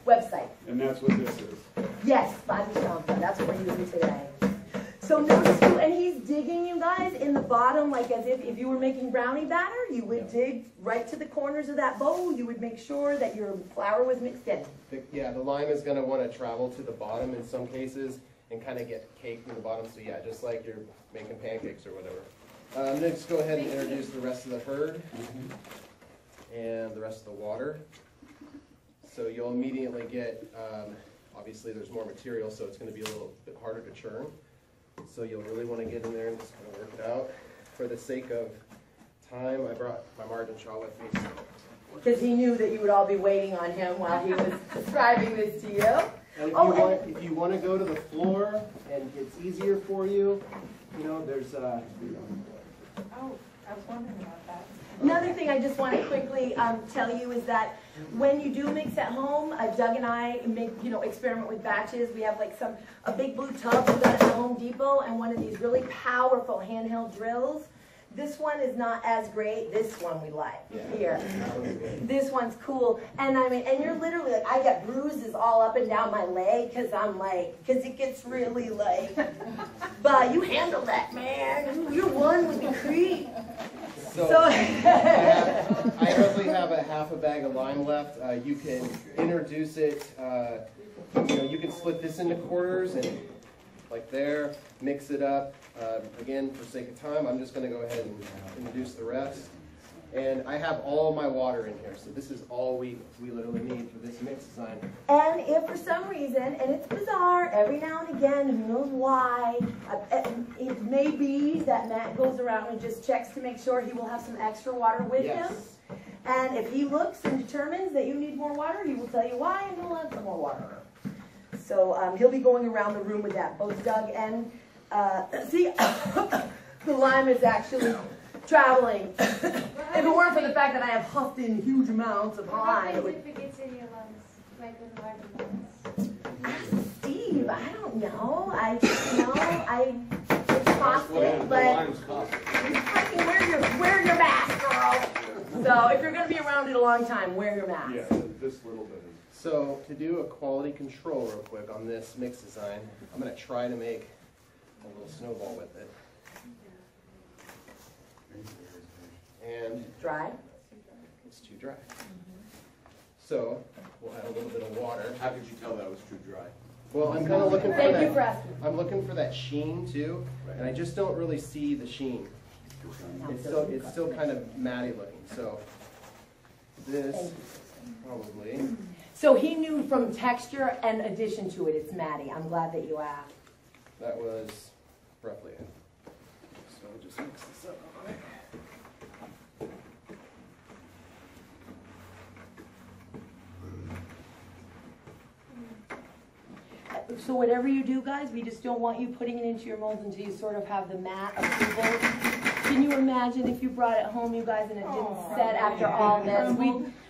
website. And that's what this is. Yes, Body Champa. That's what we're using today. So notice too, and he's digging, you guys, in the bottom, like as if you were making brownie batter, you would dig right to the corners of that bowl. You would make sure that your flour was mixed in. Yeah, the lime is going to want to travel to the bottom in some cases and kind of get caked in the bottom. So yeah, just like you're making pancakes or whatever. I'm going to just go ahead and introduce the rest of the herd and the rest of the water. So you'll immediately get, obviously there's more material, so it's going to be a little bit harder to churn. So you'll really want to get in there and just kind of work it out. For the sake of time, I brought my margin shawl with me. Because he knew that you would all be waiting on him while he was describing this to you. And if you want to go to the floor and it's easier for you, there's Oh, I was wondering about that. Another thing I just want to quickly tell you is that when you do mix at home, Doug and I make, experiment with batches. We have like a big blue tub we got at the Home Depot and one of these really powerful handheld drills. This one is not as great. This one we like here. This one's cool. And and you're literally like, I get bruises all up and down my leg because it gets really but you handle that, man. You're one with the creep. So I roughly have a half a bag of lime left. You can introduce it. You can split this into quarters and like there, mix it up. Again, for sake of time, I'm just going to go ahead and introduce the rest. And I have all my water in here, so this is all we literally need for this mix design. And if for some reason, and it's bizarre, every now and again, who knows why, it may be that Matt goes around and just checks to make sure he will have some extra water with him. And if he looks and determines that you need more water, he will tell you why, and he'll have some more water. So he'll be going around the room with that, both Doug and, see, the lime is actually traveling. If it weren't for the fact that I have huffed in huge amounts of lime, it would... If it gets in your lungs, like with large lungs? Steve, I don't know. It's caustic, but wear your mask, girl. So if you're going to be around it a long time, wear your mask. Yeah, this little bit. So to do a quality control real quick on this mix design, I'm going to try to make a little snowball with it. And dry? It's too dry. So we'll add a little bit of water. How could you tell that was too dry? Well, I'm kind of looking for Thank that. you for asking. I'm looking for that sheen too, and I just don't really see the sheen. It's still kind of matty looking. So this probably. So he knew from texture and addition to it, it's matty. I'm glad that you asked. That was roughly it. So I'll just mix this up real quick. So whatever you do, guys, we just don't want you putting it into your molds until you sort of have the matte approval. Can you imagine if you brought it home, you guys, and it didn't set after all this?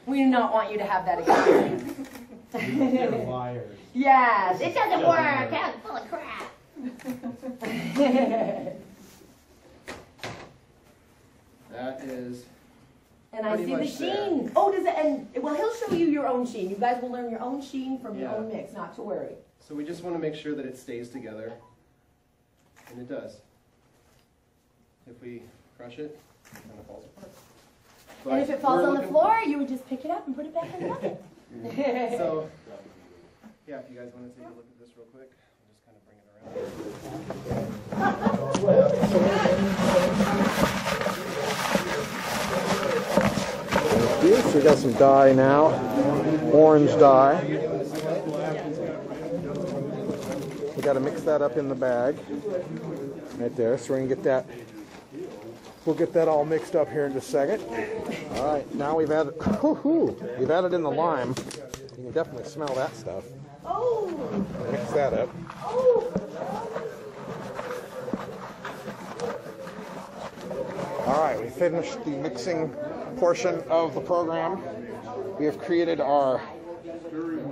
We do not want you to have that experience. They're liars. Yes, it doesn't work. It's full of crap. That is. And I see the sheen. There. Oh, does it? And well, he'll show you your own sheen. You guys will learn your own sheen from your own mix. Not to worry. So we just want to make sure that it stays together, and it does. If we crush it, it kind of falls apart. But and if it falls on the floor, you would just pick it up and put it back in the bucket. So, yeah, if you guys want to take a look at this real quick, I'll just kind of bring it around. So we got some dye now, orange dye. We got to mix that up in the bag, right there. So we're gonna get that. We'll get that all mixed up here in just a second. All right, now we've added. We've added in the lime. You can definitely smell that stuff. Oh. Mix that up. All right, we finished the mixing portion of the program. We have created our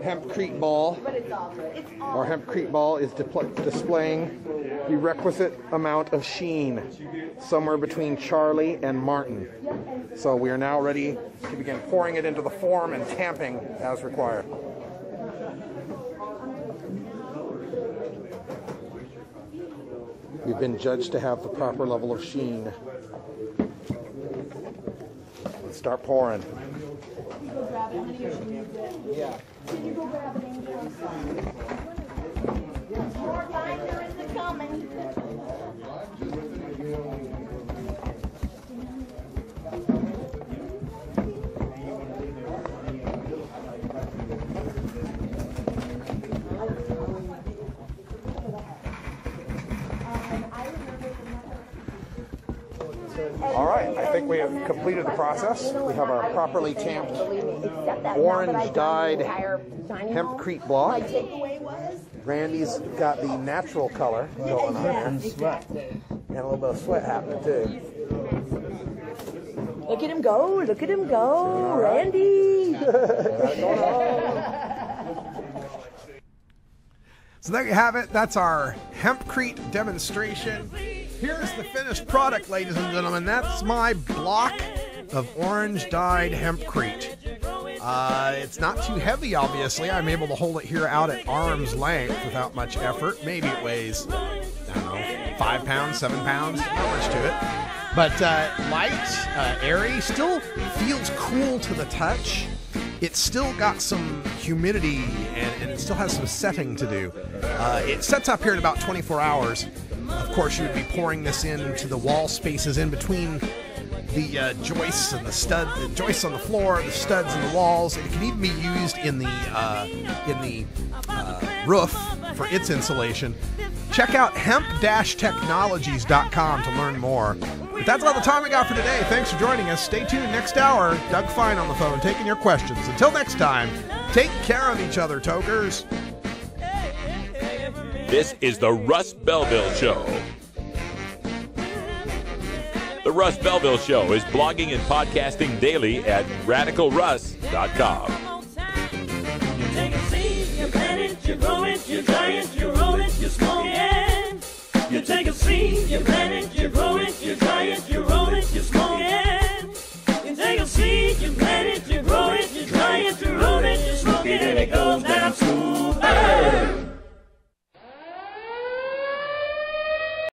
Hempcrete ball. Our Hempcrete ball is displaying the requisite amount of sheen, somewhere between Charlie and Martin. So we are now ready to begin pouring it into the form and tamping as required. We've been judged to have the proper level of sheen. Let's start pouring. Yeah. Can you go grab it in more binder is coming. All right, I think we have completed the process. We have our properly tamped, orange-dyed Hempcrete block. Randy's got the natural color going on there. And sweat. And a little bit of sweat happening, too. Look at him go. Look at him go. Randy. So there you have it. That's our Hempcrete demonstration. Here's the finished product, ladies and gentlemen. That's my block of orange-dyed Hempcrete. It's not too heavy, obviously. I'm able to hold it here out at arm's length without much effort. Maybe it weighs, I don't know, 5 pounds, 7 pounds, not much to it. But light, airy, still feels cool to the touch. It's still got some humidity and it still has some setting to do. It sets up here in about 24 hours. Of course, you would be pouring this into the wall spaces in between the joists and the joists on the floor, the studs in the walls. It can even be used in the roof for its insulation. Check out hemp-technologies.com to learn more. But that's all the time we got for today. Thanks for joining us. Stay tuned next hour. Doug Fine on the phone taking your questions. Until next time, take care of each other, tokers. This is the Russ Belville Show. The Russ Belville Show is blogging and podcasting daily at radicalruss.com. You take a seed, you plant it, you grow it, you dry it, you roll it, you smoke it. You take a seed, you plant it, you grow it, you dry it, you roll it, you smoke it. You take a seed, you plant it, you grow it, you dry it, you roll it, you smoke it, and it goes down smooth.